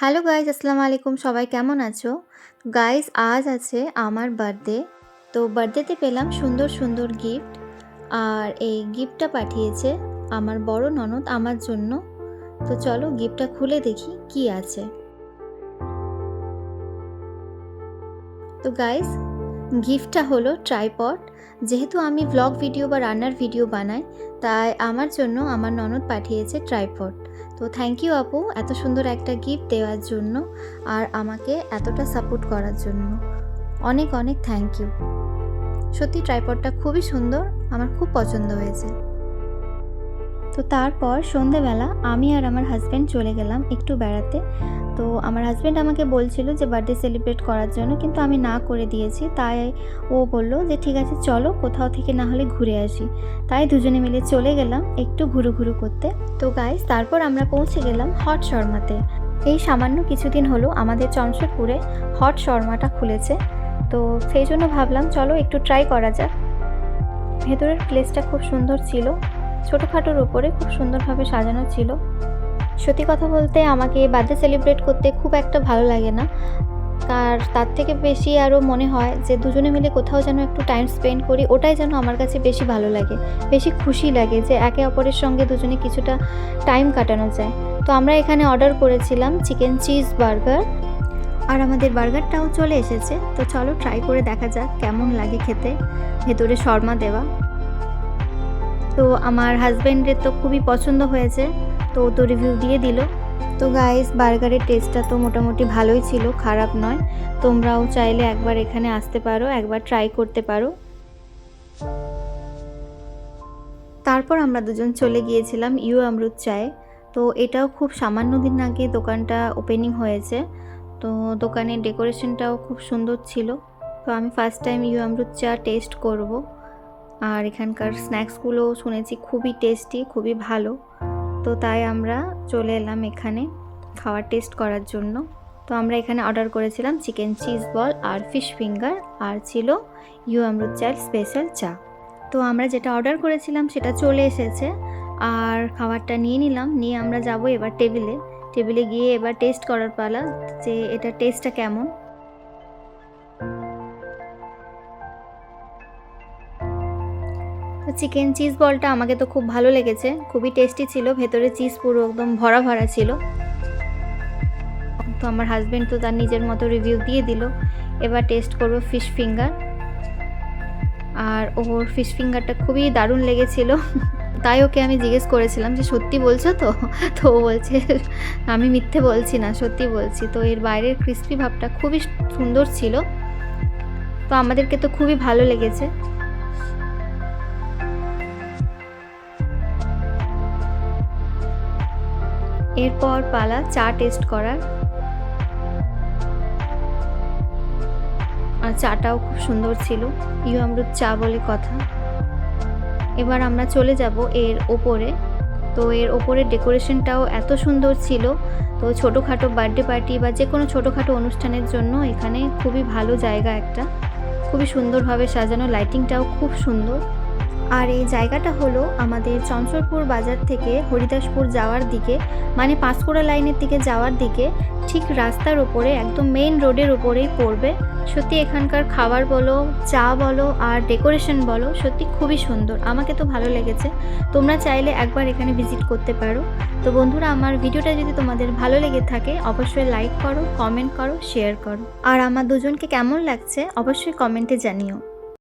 Hello guys, আসসালামু আলাইকুম। সবাই কেমন আছো? গাইজ, আজ আছে আমার বার্থডে। তো বার্থডেতে পেলাম সুন্দর সুন্দর গিফট। আর এই গিফটটা পাঠিয়েছে আমার বড় ননদ আমার জন্য। তো চলো গিফটটা খুলে দেখি কি আছে। তো গাইজ, গিফটটা হলো ট্রাইপড। যেহেতু আমি ব্লগ ভিডিও বা রান্নার ভিডিও বানাই, তাই আমার জন্য আমার ননদ পাঠিয়েছে ট্রাইপড। তো থ্যাংক ইউ আপু, এত সুন্দর একটা গিফট দেওয়ার জন্য আর আমাকে এতটা সাপোর্ট করার জন্য। অনেক অনেক থ্যাংক ইউ। সত্যি ট্রাইপডটা খুবই সুন্দর, আমার খুব পছন্দ হয়েছে। তো তারপর সন্ধেবেলা আমি আর আমার হাজব্যান্ড চলে গেলাম একটু বেড়াতে। তো আমার হাজব্যান্ড আমাকে বলছিল যে বার্থডে সেলিব্রেট করার জন্য, কিন্তু আমি না করে দিয়েছি। তাই ও বলল যে ঠিক আছে চলো কোথাও থেকে না হলে ঘুরে আসি। তাই দুজনে মিলে চলে গেলাম একটু ঘুরু করতে। তো গাইস, তারপর আমরা পৌঁছে গেলাম হট শর্মাতে। এই সামান্য কিছুদিন হলো আমাদের চমশেরপুরে হট শর্মাটা খুলেছে। তো সেই জন্য ভাবলাম চলো একটু ট্রাই করা যাক। ভেতরের প্লেসটা খুব সুন্দর ছিল, ছোটোখাটোর উপরে খুব সুন্দরভাবে সাজানো ছিল। সত্যি কথা বলতে আমাকে বার্থডে সেলিব্রেট করতে খুব একটা ভালো লাগে না, আর তার থেকে বেশি আরও মনে হয় যে দুজনে মিলে কোথাও যেন একটু টাইম স্পেন্ড করি, ওটাই যেন আমার কাছে বেশি ভালো লাগে, বেশি খুশি লাগে যে একে অপরের সঙ্গে দুজনে কিছুটা টাইম কাটানো যায়। তো আমরা এখানে অর্ডার করেছিলাম চিকেন চিজ বার্গার, আর আমাদের বার্গারটাও চলে এসেছে। তো চলো ট্রাই করে দেখা যাক কেমন লাগে খেতে, ভেতরে শর্মা দেওয়া। তো আমার হাজব্যান্ডের তো খুবই পছন্দ হয়েছে, তো ও তো রিভিউ দিয়ে দিল। তো গাইস, বার্গারের টেস্টটা তো মোটামুটি ভালোই ছিল, খারাপ নয়। তোমরাও চাইলে একবার এখানে আসতে পারো, একবার ট্রাই করতে পারো। তারপর আমরা দুজন চলে গিয়েছিলাম ইউ আমরুদ চায়ে। তো এটাও খুব সামান্য দিন আগে দোকানটা ওপেনিং হয়েছে। তো দোকানের ডেকোরেশনটাও খুব সুন্দর ছিল। তো আমি ফার্স্ট টাইম ইউ আমরুদ চা টেস্ট করব। আর এখানকার স্ন্যাক্সগুলোও শুনেছি খুবই টেস্টি, খুবই ভালো। তো তাই আমরা চলে এলাম এখানে খাওয়ার টেস্ট করার জন্য। তো আমরা এখানে অর্ডার করেছিলাম চিকেন চিজ বল আর ফিশ ফিঙ্গার, আর ছিল ইউ আমরুদ চায়ের স্পেশাল চা। তো আমরা যেটা অর্ডার করেছিলাম সেটা চলে এসেছে, আর খাবারটা নিয়ে নিলাম। নিয়ে আমরা যাব এবার টেবিলে গিয়ে এবার টেস্ট করার পালা, যে এটা টেস্টটা কেমন। তো চিকেন চিজ বলটা আমাকে তো খুব ভালো লেগেছে, খুবই টেস্টি ছিল, ভেতরে চিজ পুরো একদম ভরা ভরা ছিল। তো আমার হাজব্যান্ড তো তার নিজের মতো রিভিউ দিয়ে দিল। এবার টেস্ট করব ফিশ ফিঙ্গার, আর ওর ফিশ ফিঙ্গারটা খুবই দারুণ লেগেছিল। তাই ওকে আমি জিজ্ঞেস করেছিলাম যে সত্যি বলছো তো? তো ও বলছে আমি মিথ্যে বলছি না, সত্যি বলছি। তো এর বাইরের ক্রিস্পি ভাবটা খুবই সুন্দর ছিল। তো আমাদেরকে তো খুবই ভালো লেগেছে। এরপর পালা চা টেস্ট করার, আর চাটাও খুব সুন্দর ছিল, ইউ আমরুদ চা বলে কথা। এবার আমরা চলে যাব এর ওপরে। তো এর ওপরের ডেকোরেশনটাও এত সুন্দর ছিল। তো ছোটোখাটো বার্থডে পার্টি বা যে কোনো ছোটোখাটো অনুষ্ঠানের জন্য এখানে খুবই ভালো জায়গা একটা, খুবই সুন্দরভাবে সাজানো, লাইটিংটাও খুব সুন্দর। আর এই জায়গাটা হলো আমাদের চঞ্চলপুর বাজার থেকে হরিদাসপুর যাওয়ার দিকে, মানে পাঁশকুড়া লাইনের দিকে যাওয়ার দিকে, ঠিক রাস্তার ওপরে একদম মেইন রোডের ওপরেই পড়বে। সত্যি এখানকার খাবার বলো, চা বলো, আর ডেকোরেশন বলো, সত্যি খুবই সুন্দর, আমাকে তো ভালো লেগেছে। তোমরা চাইলে একবার এখানে ভিজিট করতে পারো। তো বন্ধুরা, আমার ভিডিওটা যদি তোমাদের ভালো লেগে থাকে অবশ্যই লাইক করো, কমেন্ট করো, শেয়ার করো। আর আমার দুজনকে কেমন লাগছে অবশ্যই কমেন্টে জানিও।